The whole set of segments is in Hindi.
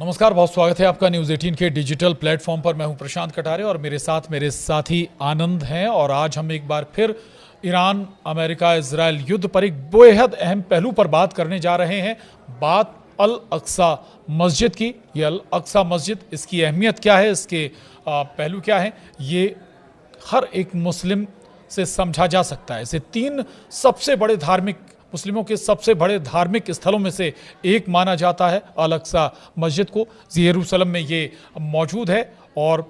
नमस्कार, बहुत स्वागत है आपका न्यूज़ 18 के डिजिटल प्लेटफॉर्म पर। मैं हूं प्रशांत कटारे और मेरे साथी आनंद हैं। और आज हम एक बार फिर ईरान अमेरिका इजराइल युद्ध पर एक बेहद अहम पहलू पर बात करने जा रहे हैं। बात अल अक्सा मस्जिद की। ये अल अक्सा मस्जिद, इसकी अहमियत क्या है, इसके पहलू क्या है, ये हर एक मुस्लिम से समझा जा सकता है। इसे तीन सबसे बड़े मुस्लिमों के सबसे बड़े धार्मिक स्थलों में से एक माना जाता है अल अक्सा मस्जिद को। यरूशलेम में ये मौजूद है और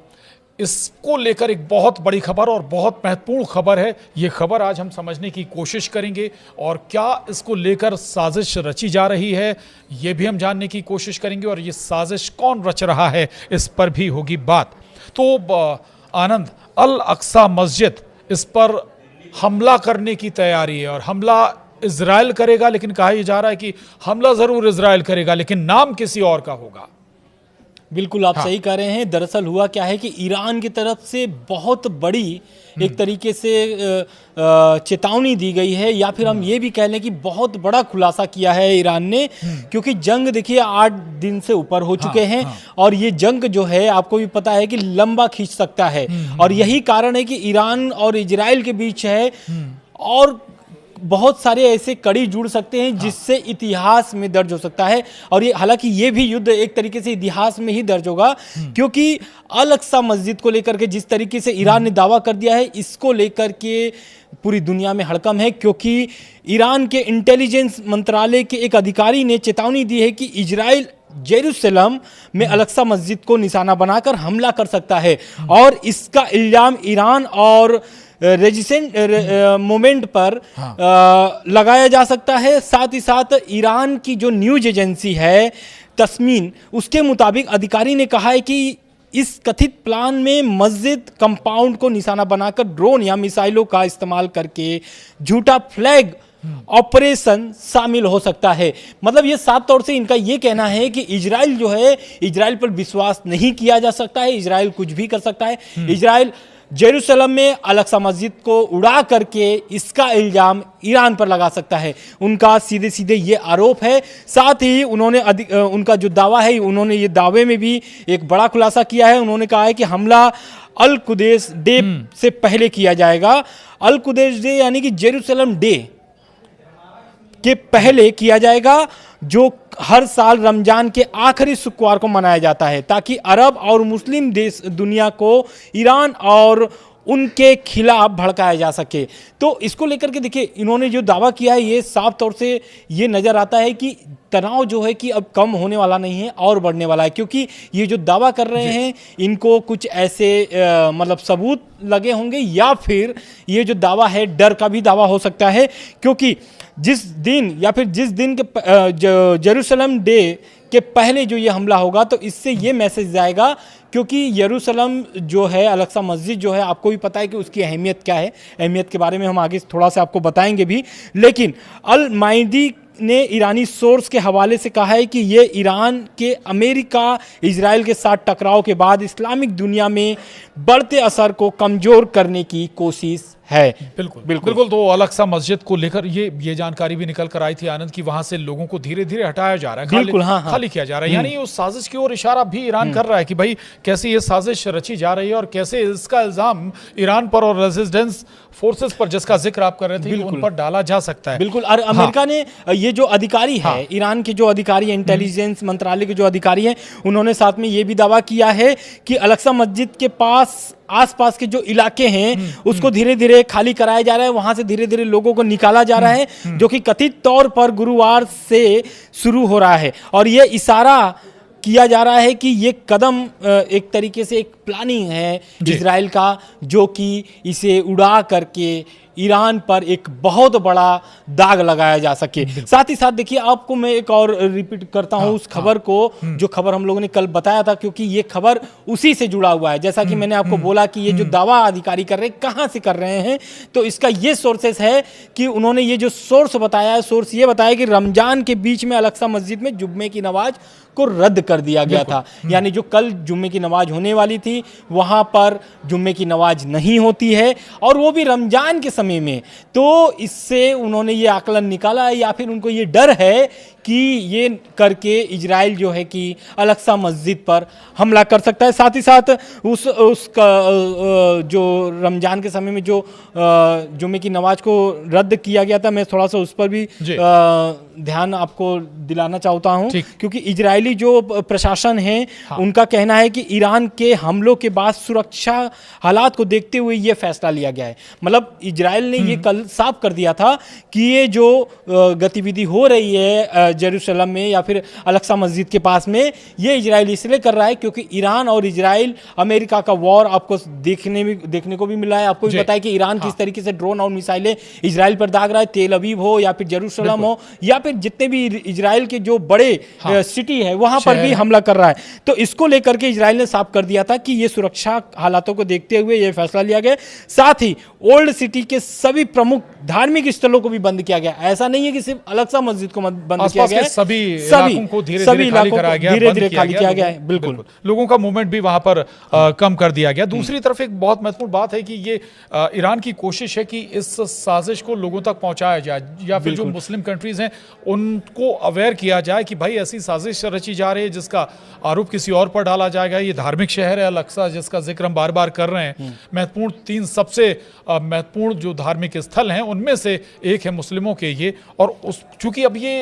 इसको लेकर एक बहुत बड़ी खबर और बहुत महत्वपूर्ण खबर है। ये खबर आज हम समझने की कोशिश करेंगे और क्या इसको लेकर साजिश रची जा रही है ये भी हम जानने की कोशिश करेंगे। और ये साजिश कौन रच रहा है इस पर भी होगी बात। तो आनंद, अल अक्सा मस्जिद, इस पर हमला करने की तैयारी है और हमला इजराइल करेगा, लेकिन कहा जा रहा है कि हमला जरूर इजराइल करेगा लेकिन नाम किसी और का होगा। बिल्कुल आप सही कह रहे हैं। दरअसल हुआ क्या है कि ईरान की तरफ से बहुत बड़ी एक तरीके से चेतावनी दी गई है, या फिर हम ये भी कह लें कि बहुत बड़ा खुलासा किया है ईरान ने, क्योंकि जंग देखिए 8 दिन से ऊपर हो चुके हैं। और ये जंग जो है आपको भी पता है कि लंबा खींच सकता है और यही कारण है कि ईरान और इजराइल के बीच है और बहुत सारे ऐसे कड़ी जुड़ सकते हैं जिससे इतिहास में दर्ज हो सकता है। और ये हालांकि ये भी युद्ध एक तरीके से इतिहास में ही दर्ज होगा, क्योंकि अल अक्सा मस्जिद को लेकर के जिस तरीके से ईरान ने दावा कर दिया है, इसको लेकर के पूरी दुनिया में हड़कंप है। क्योंकि ईरान के इंटेलिजेंस मंत्रालय के एक अधिकारी ने चेतावनी दी है कि इजराइल जेरूसलम में अल अक्सा मस्जिद को निशाना बनाकर हमला कर सकता है और इसका इल्जाम ईरान और रेजिस्टेंट मूवमेंट पर लगाया जा सकता है। साथ ही साथ ईरान की जो न्यूज एजेंसी है तस्मीन, उसके मुताबिक अधिकारी ने कहा है कि इस कथित प्लान में मस्जिद कंपाउंड को निशाना बनाकर ड्रोन या मिसाइलों का इस्तेमाल करके झूठा फ्लैग ऑपरेशन शामिल हो सकता है। मतलब ये साफ तौर से इनका ये कहना है कि इजराइल जो है, इजराइल पर विश्वास नहीं किया जा सकता है, इजराइल कुछ भी कर सकता है। इजराइल जेरूसलम में अल अक्सा मस्जिद को उड़ा करके इसका इल्जाम ईरान पर लगा सकता है। उनका सीधे सीधे ये आरोप है। साथ ही उन्होंने उनका जो दावा है, उन्होंने ये दावे में भी एक बड़ा खुलासा किया है। उन्होंने कहा है कि हमला अल कुद्स डे से पहले किया जाएगा। अल कुद्स डे यानी कि जेरूसलम डे के पहले किया जाएगा, जो हर साल रमजान के आखिरी शुक्रवार को मनाया जाता है, ताकि अरब और मुस्लिम देश दुनिया को ईरान और उनके खिलाफ भड़काया जा सके। तो इसको लेकर के देखिए इन्होंने जो दावा किया है, ये साफ तौर से ये नज़र आता है कि तनाव जो है कि अब कम होने वाला नहीं है और बढ़ने वाला है। क्योंकि ये जो दावा कर रहे हैं इनको कुछ ऐसे मतलब सबूत लगे होंगे, या फिर ये जो दावा है डर का भी दावा हो सकता है। क्योंकि जिस दिन के जेरूसलम डे के पहले जो ये हमला होगा, तो इससे ये मैसेज जाएगा, क्योंकि यरूशलेम जो है, अल अक्सा मस्जिद जो है, आपको भी पता है कि उसकी अहमियत क्या है। अहमियत के बारे में हम आगे थोड़ा सा आपको बताएंगे भी। लेकिन अल माइदी ने ईरानी सोर्स के हवाले से कहा है कि ये ईरान के अमेरिका इजराइल के साथ टकराव के बाद इस्लामिक दुनिया में बढ़ते असर को कमजोर करने की कोशिश है। बिल्कुल। तो अल अक्सा मस्जिद को लेकर ये जानकारी भी निकल कर आई थी आनंद की वहां से लोगों को धीरे धीरे हटाया जा रहा है, खाली किया जा रहा है। यानी उस साजिश की ओर इशारा भी ईरान कर रहा है कि भाई कैसे ये साजिश रची जा रही है और कैसे इसका इल्जाम ईरान पर और रेजिस्टेंस फोर्सेस पर, जिसका जिक्र आप कर रहे थे, उन पर डाला जा सकता है। बिल्कुल। और अमेरिका ने ये जो अधिकारी है, ईरान के जो अधिकारी है, इंटेलिजेंस मंत्रालय के जो अधिकारी हैं, उन्होंने साथ में ये भी दावा किया है कि अल अक्सा मस्जिद के आसपास के जो इलाके हैं उसको धीरे धीरे खाली कराया जा रहा है, वहां से धीरे धीरे लोगों को निकाला जा रहा है, जो कि कथित तौर पर गुरुवार से शुरू हो रहा है। और ये इशारा किया जा रहा है कि ये कदम एक तरीके से एक प्लानिंग है इजराइल का, जो कि इसे उड़ा करके ईरान पर एक बहुत बड़ा दाग लगाया जा सके। साथ ही साथ देखिए, आपको मैं एक और रिपीट करता हूं उस खबर को, जो खबर हम लोगों ने कल बताया था, क्योंकि ये खबर उसी से जुड़ा हुआ है। जैसा कि मैंने आपको बोला कि ये जो दावा अधिकारी कर रहे हैं, कहां से कर रहे हैं, तो इसका ये सोर्सेस है कि उन्होंने ये जो सोर्स बताया है, सोर्स ये बताया कि रमजान के बीच में अल अक्सा मस्जिद में जुम्मे की नमाज को रद्द कर दिया गया था। यानी जो कल जुम्मे की नमाज होने वाली थी, वहां पर जुम्मे की नमाज नहीं होती है, और वो भी रमजान के समय में। तो इससे उन्होंने ये आकलन निकाला है या फिर उनको ये डर है कि ये करके इजराइल जो है कि अल-अक्सा मस्जिद पर हमला कर सकता है। साथ ही साथ उसका जो रमजान के समय में जो जुमे की नमाज को रद्द किया गया था, मैं थोड़ा सा उस पर भी ध्यान आपको दिलाना चाहता हूं, क्योंकि इजरायली जो प्रशासन है उनका कहना है कि ईरान के हमलों के बाद सुरक्षा हालात को देखते हुए ये फैसला लिया गया है। मतलब इजराइल ने ये कल साफ कर दिया था कि ये जो गतिविधि हो रही है जेरूसलम में या फिर अल-अक्सा मस्जिद के पास में, ये इजराइल इसलिए कर रहा है क्योंकि ईरान और इजराइल अमेरिका का वॉर आपको देखने को भी मिला है। आपको भी पता है कि ईरान किस तरीके से ड्रोन और मिसाइलें इजराइल पर दाग रहा है। तेल अवीव हो या फिर जेरूसलम हो या फिर जितने भी इजराइल के जो बड़े सिटी है वहां पर भी हमला कर रहा है। तो इसको लेकर के इजराइल ने साफ कर दिया था कि ये सुरक्षा हालातों को देखते हुए ये फैसला लिया गया। साथ ही ओल्ड सिटी के सभी प्रमुख धार्मिक स्थलों को भी बंद किया गया। ऐसा नहीं है कि सिर्फ अल-अक्सा मस्जिद को बंद किया गया है, सभी इलाकों को धीरे-धीरे खाली कराया गया, धीरे-धीरे खाली किया गया है। बिल्कुल लोगों का मूवमेंट भी वहां पर कम कर दिया गया। दूसरी तरफ एक बहुत महत्वपूर्ण बात है कि ये ईरान की कोशिश है कि इस साजिश को लोगों तक पहुंचाया जाए या फिर जो मुस्लिम कंट्रीज हैं उनको अवेयर किया जाए कि भाई ऐसी साजिश रची जा रही है जिसका आरोप किसी और पर डाला जाएगा। ये धार्मिक शहर है अल-अक्सा जिसका जिक्र हम बार बार कर रहे हैं। महत्वपूर्ण 3 सबसे महत्वपूर्ण जो धार्मिक स्थल हैं उनमें से एक है मुस्लिमों के ये। और चूंकि अब ये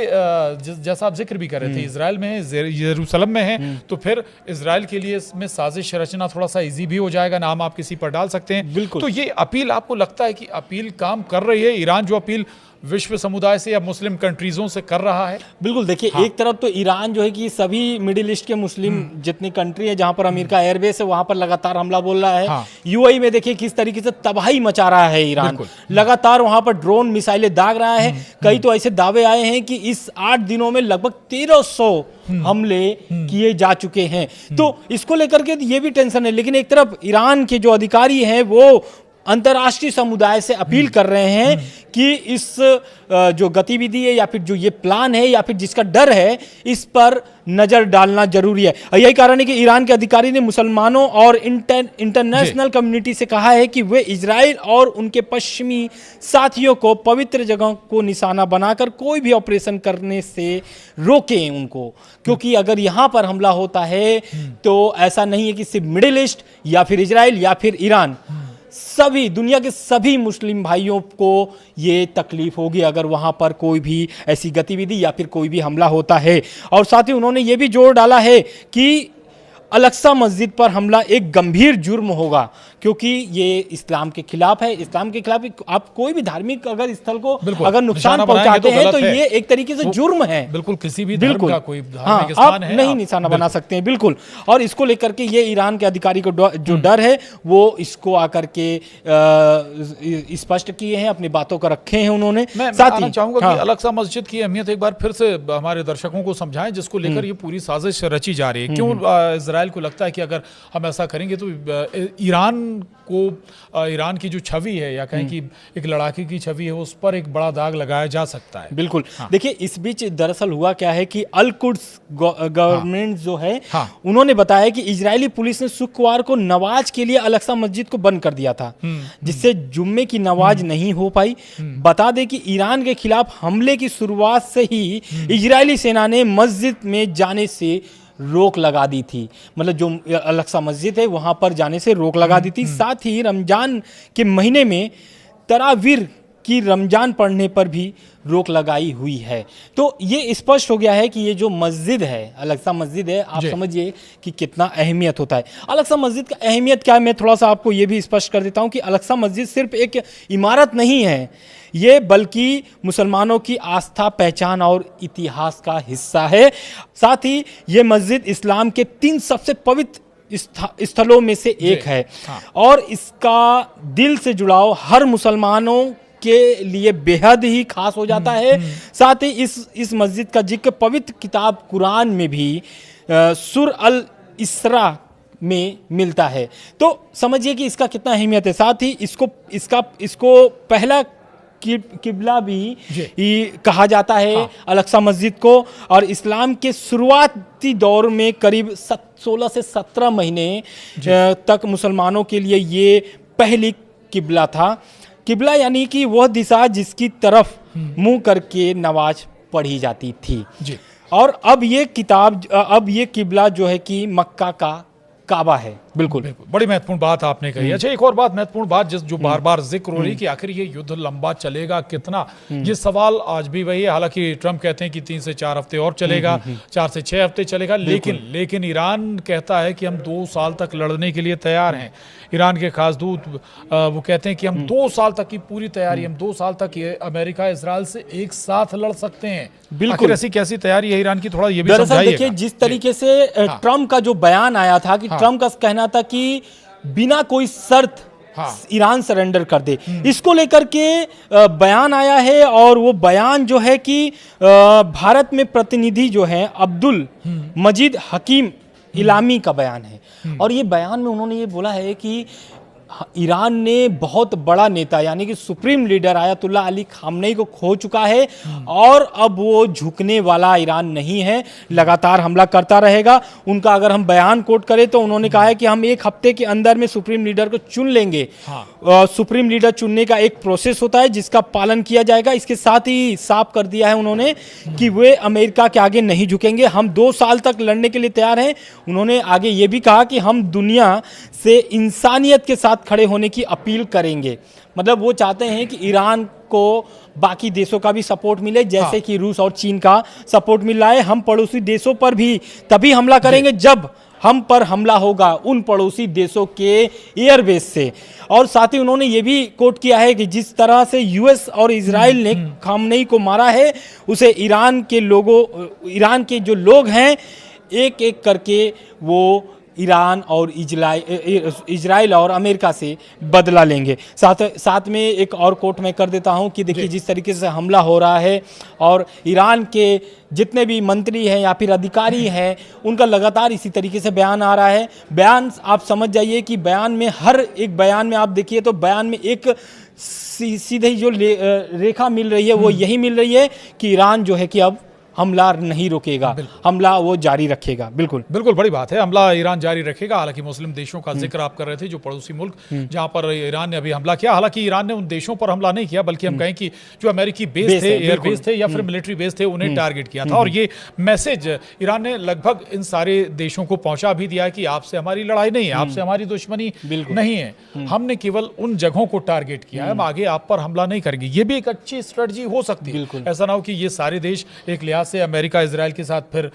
जैसा आप जिक्र भी कर रहे थे इजराइल में है, यरूशलेम में है, तो फिर इजराइल के लिए इसमें साजिश रचना थोड़ा सा इजी भी हो जाएगा, नाम आप किसी पर डाल सकते हैं। बिल्कुल। तो ये अपील आपको लगता है कि अपील काम कर रही है? ईरान जो अपील विश्व समुदाय से या मुस्लिम कंट्रीजों से कर रहा है? बिल्कुल। देखिए एक तरफ तो ईरान जो है कि सभी मिडिल ईस्ट के मुस्लिम जितनी कंट्री है जहां पर अमेरिका एयरबेस है वहां पर लगातार हमला बोल रहा है। यूएई में देखिए किस तरीके से तबाही मचा रहा है ईरान, लगातार वहां पर ड्रोन मिसाइलें दाग रहा है। कई तो ऐसे दावे आए हैं कि इस 8 दिनों में लगभग 1300 हमले किए जा चुके हैं। तो इसको लेकर के ये भी टेंशन है। लेकिन एक तरफ ईरान के जो अधिकारी हैं वो अंतर्राष्ट्रीय समुदाय से अपील कर रहे हैं कि इस जो गतिविधि है या फिर जो ये प्लान है या फिर जिसका डर है इस पर नजर डालना जरूरी है। यही कारण है कि ईरान के अधिकारी ने मुसलमानों और इंटरनेशनल कम्युनिटी से कहा है कि वे इजराइल और उनके पश्चिमी साथियों को पवित्र जगहों को निशाना बनाकर कोई भी ऑपरेशन करने से रोकें उनको, क्योंकि अगर यहां पर हमला होता है तो ऐसा नहीं है कि सिर्फ मिडिल ईस्ट या फिर इजराइल या फिर ईरान, सभी दुनिया के सभी मुस्लिम भाइयों को ये तकलीफ होगी अगर वहां पर कोई भी ऐसी गतिविधि या फिर कोई भी हमला होता है। और साथ ही उन्होंने ये भी जोर डाला है कि अल-अक्सा मस्जिद पर हमला एक गंभीर जुर्म होगा, क्योंकि ये इस्लाम के खिलाफ है। इस्लाम के खिलाफ आप कोई भी धार्मिक अगर स्थल को अगर नुकसान पहुंचाते हैं तो ये एक तरीके से जुर्म है। बिल्कुल किसी भी धर्म का कोई धार्मिक स्थान है, नहीं निशाना बना सकते हैं। बिल्कुल। और इसको लेकर के ये ईरान के अधिकारी को जो डर है वो इसको आकर के स्पष्ट किए हैं, अपनी बातों को रखे हैं उन्होंने। साथ ही चाहूंगा कि अल-अक्सा मस्जिद की अहमियत एक बार फिर से हमारे दर्शकों को समझाएं, जिसको लेकर ये पूरी साजिश रची जा रही है। क्यों इजराइल को लगता है कि अगर हम ऐसा करेंगे तो ईरान की जो छवि है या कहें कि एक लड़ाके की छवि है उस पर एक बड़ा दाग लगाया जा सकता है। बिल्कुल। देखिए इस बीच दरअसल हुआ क्या है कि अल कुड्स गवर्नमेंट जो है उन्होंने बताया कि इजरायली पुलिस ने शुक्रवार को नमाज के लिए अल-अक्सा मस्जिद को बंद कर दिया था, जिससे जुम्मे की नमाज नहीं हो पाई। बता दें कि ईरान के खिलाफ हमले की शुरुआत से ही इजरायली सेना ने मस्जिद में जाने से रोक लगा दी थी। मतलब जो अल-अक्सा मस्जिद है वहां पर जाने से रोक लगा दी थी। साथ ही रमजान के महीने में तरावीर की रमजान पढ़ने पर भी रोक लगाई हुई है। तो ये स्पष्ट हो गया है कि ये जो मस्जिद है अल-अक्सा मस्जिद है, आप समझिए कि कितना अहमियत होता है। अल-अक्सा मस्जिद का अहमियत क्या है, मैं थोड़ा सा आपको ये भी स्पष्ट कर देता हूं कि अल-अक्सा मस्जिद सिर्फ एक इमारत नहीं है, ये बल्कि मुसलमानों की आस्था, पहचान और इतिहास का हिस्सा है। साथ ही ये मस्जिद इस्लाम के 3 सबसे पवित्र स्थलों में से एक है और इसका दिल से जुड़ाव हर मुसलमानों के लिए बेहद ही खास हो जाता है। साथ ही इस मस्जिद का जिक्र पवित्र किताब कुरान में भी सूर अल इसरा में मिलता है। तो समझिए कि इसका कितना अहमियत है। साथ ही इसको पहला किबला भी कहा जाता है अल-अक्सा मस्जिद को, और इस्लाम के शुरुआती दौर में करीब 16 से 17 महीने तक मुसलमानों के लिए ये पहली किबला था। किबला यानी कि वह दिशा जिसकी तरफ मुंह करके नमाज पढ़ी जाती थी जी। और अब ये किबला जो है कि मक्का का काबा है। बिल्कुल बिल्कुल, बड़ी महत्वपूर्ण बात आपने कही। अच्छा, एक और बात महत्वपूर्ण बात जो बार बार जिक्र हो रही कि आखिर ये युद्ध लंबा चलेगा कितना, ये सवाल आज भी वही है। हालांकि ट्रंप कहते हैं कि 3 से 4 हफ्ते और चलेगा, 4 से 6 हफ्ते चलेगा, लेकिन ईरान कहता है कि हम 2 साल तक लड़ने के लिए तैयार हैं। ईरान के खास दूत वो कहते हैं कि हम 2 साल तक की पूरी तैयारी, हम 2 साल तक ये अमेरिका इजराइल से एक साथ लड़ सकते हैं। बिल्कुल, ऐसी कैसी तैयारी है ईरान की, थोड़ा ये भी दरअसल समझाइएगा। देखिए, जिस तरीके से ट्रंप का जो बयान आया था कि ट्रंप का कहना था कि बिना कोई शर्त ईरान सरेंडर कर दे, इसको लेकर के बयान आया है। और वो बयान जो है कि भारत में प्रतिनिधि जो है अब्दुल मजीद हकीम इलामी का बयान है। और ये बयान में उन्होंने ये बोला है कि ईरान ने बहुत बड़ा नेता यानी कि supreme leader Ayatollah Ali Khamenei को खो चुका है और अब वो झुकने वाला ईरान नहीं है, लगातार हमला करता रहेगा। उनका अगर हम बयान कोट करें तो उन्होंने कहा है कि हम 1 हफ्ते के अंदर में सुप्रीम लीडर को चुन लेंगे। सुप्रीम लीडर चुनने का एक प्रोसेस होता है जिसका पालन किया जाएगा। इसके साथ ही साफ कर दिया है उन्होंने कि वे अमेरिका के आगे नहीं झुकेंगे, हम 2 साल तक लड़ने के लिए तैयार हैं। उन्होंने आगे ये भी कहा कि हम दुनिया से इंसानियत के साथ खड़े होने की अपील करेंगे। मतलब वो चाहते हैं कि ईरान को बाकी देशों का भी सपोर्ट मिले, जैसे कि रूस और चीन का सपोर्ट मिल रहा है। हम पड़ोसी देशों पर भी तभी हमला करेंगे जब हम पर हमला होगा उन पड़ोसी देशों के एयरबेस से। और साथ ही उन्होंने ये भी कोट किया है कि जिस तरह से यूएस और इजराइल ने खामनेई को मारा है, उसे ईरान के जो लोग हैं एक एक करके वो ईरान और इजराइल और अमेरिका से बदला लेंगे। साथ में एक और कोट मैं कर देता हूं कि देखिए, जिस तरीके से हमला हो रहा है और ईरान के जितने भी मंत्री हैं या फिर अधिकारी हैं, उनका लगातार इसी तरीके से बयान आ रहा है। बयान आप समझ जाइए कि बयान में हर एक बयान में आप देखिए तो बयान में एक सीधे जो रेखा मिल रही है वो यही मिल रही है कि ईरान जो है कि अब हमला नहीं रोकेगा, हमला वो जारी रखेगा। बिल्कुल बिल्कुल, बड़ी बात है, हमला ईरान जारी रखेगा। हालांकि मुस्लिम देशों का जिक्र आप कर रहे थे, जो पड़ोसी मुल्क जहां पर ईरान ने अभी हमला किया। हालांकि ईरान ने उन देशों पर हमला नहीं किया, बल्कि हम कहें कि जो अमेरिकी बेस थे, एयर बेस थे या फिर मिलिट्री बेस थे, उन्हें टारगेट किया था। और ये मैसेज ईरान ने लगभग इन सारे देशों को पहुंचा भी दिया है कि आपसे हमारी लड़ाई नहीं है, आपसे हमारी दुश्मनी नहीं है, हमने केवल उन जगहों को टारगेट किया है, हम आगे आप पर हमला नहीं करेंगे। ये भी एक अच्छी स्ट्रेटजी हो सकती है। ऐसा ना हो कि ये सारे देश एक लिहाज से अमेरिका इजराइल के साथ फिर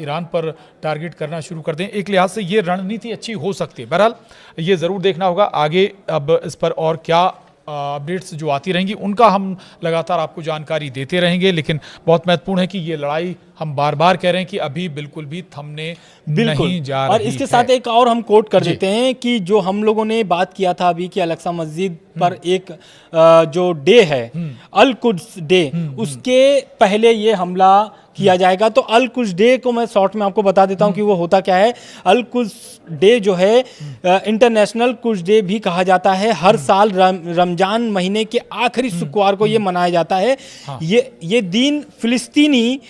ईरान पर टारगेट करना शुरू कर दें। एक लिहाज से ये रणनीति अच्छी हो सकती है। बहरहाल ये जरूर देखना होगा आगे अब इस पर और क्या अपडेट्स जो आती रहेंगी, उनका हम लगातार आपको जानकारी देते रहेंगे। लेकिन बहुत महत्वपूर्ण है कि ये लड़ाई हम बार बार कह रहे हैं कि अभी बिल्कुल भी थमने नहीं जा रही है। और इसके साथ एक और हम कोट कर देते हैं कि जो हम लोगों ने बात किया था अभी कि अल-अक्सा मस्जिद पर एक जो डे है, अल कुद्स डे, उसके पहले ये हमला किया जाएगा। तो अल कुद्स डे को मैं शॉर्ट में आपको बता देता हूं कि वो होता क्या है। अल कुद्स डे जो है इंटरनेशनल कुद्स डे भी कहा जाता है। हर साल रमजान महीने के आखिरी शुक्रवार को ये मनाया जाता है। ये दिन फिलिस्तीनी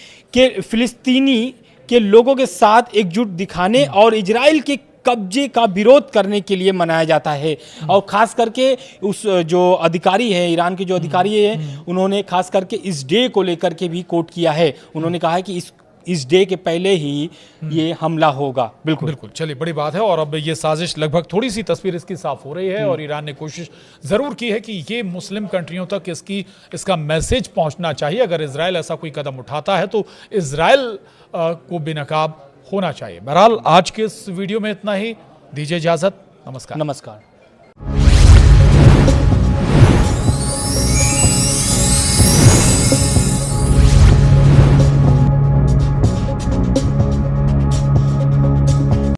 के लोगों के साथ एकजुट दिखाने और इजराइल के कब्जे का विरोध करने के लिए मनाया जाता है। और खास करके उस जो अधिकारी है, ईरान के जो अधिकारी है, उन्होंने खास करके इस डे को लेकर के भी कोट किया है। उन्होंने कहा है कि इस डे के पहले ही ये हमला होगा। बिल्कुल बिल्कुल, चलिए, बड़ी बात है। और अब ये साजिश लगभग थोड़ी सी तस्वीर इसकी साफ हो रही है और ईरान ने कोशिश जरूर की है कि ये मुस्लिम कंट्रियों तक इसका मैसेज पहुंचना चाहिए। अगर इजराइल ऐसा कोई कदम उठाता है तो इजराइल को बेनकाब होना चाहिए। बहरहाल आज के इस वीडियो में इतना ही, दीजिए इजाजत, नमस्कार।